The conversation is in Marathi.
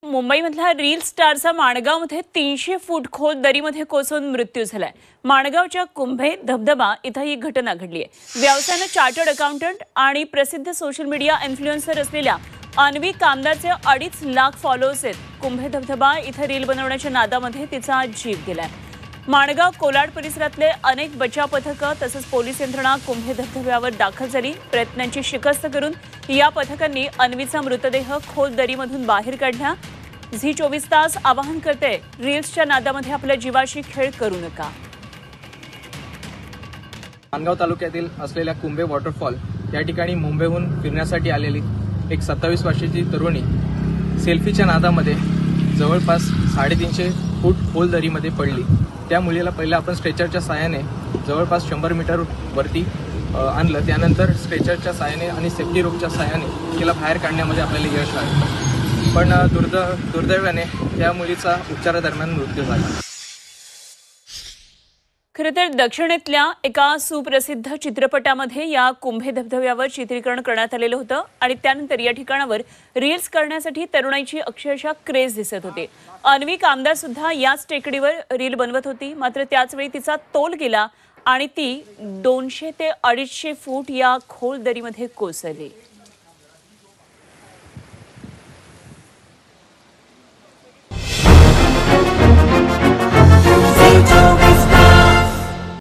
मुंबईमधल्या रील स्टारचा माणगावमध्ये 300 फूट खोल दरीमध्ये कोसळून मृत्यू झालाय। माणगावच्या कुंभे धबधबा इथं ही घटना घडली आहे। व्यवसायाने चार्टर्ड अकाउंटंट आणि प्रसिद्ध सोशल मीडिया इन्फ्लुएन्सर असलेल्या अन्वी कामदारचे 2.5 लाख फॉलोअर्स आहेत। कुंभे धबधबा इथं रील बनवण्याच्या नादामध्ये तिचा जीव गेलाय। माणगाव कोलाड परिसरातले अनेक बचाव पथकं तसंच पोलीस यंत्रणा कुंभे धबधब्यावर दाखल झाली। प्रयत्नांची शिकस्त करून या पथकांनी अन्वीचा मृतदेह खोल दरीमधून बाहेर काढला। झी 24 तास आवाहन करते, रील्सच्या नादामध्ये आपल्या जीवाशी खेळ करू नका। माणगाव तालुक्यातील असलेल्या कुंभे वॉटरफॉल या ठिकाणी मुंबईहून फिरण्यासाठी आलेली एक 27 वर्षाची तरुणी सेल्फीच्या नादामध्ये जवळपास 350 फूट खोल दरीमध्ये पडली। त्या मुलीला पहिला आपण स्ट्रेचरच्या सहाय्याने जवळपास 100 मीटर वरती आणलं। त्यानंतर स्ट्रेचरच्या सहाय्याने आणि सेफ्टी रोपच्या सहाय्याने तिला बाहेर काढण्यामध्ये आपल्याला यश आलं, पण दुर्दैवाने त्या मुलीचा उपचारादरम्यान मृत्यू झाला। खरं तर दक्षिणेतल्या एका सुप्रसिद्ध चित्रपटामध्ये या कुंभे धबधब्यावर चित्रीकरण करण्यात आलेलं होतं आणि त्यानंतर या ठिकाणावर रील्स करण्यासाठी तरुणाईची अक्षरशः क्रेज दिसत होती। अन्वी कामदार सुद्धा याच टेकडीवर रील बनवत होती, मात्र त्याच वेळी तिचा तोल गेला आणि ती 200 ते 250 फूट या खोल दरीमध्ये कोसळली।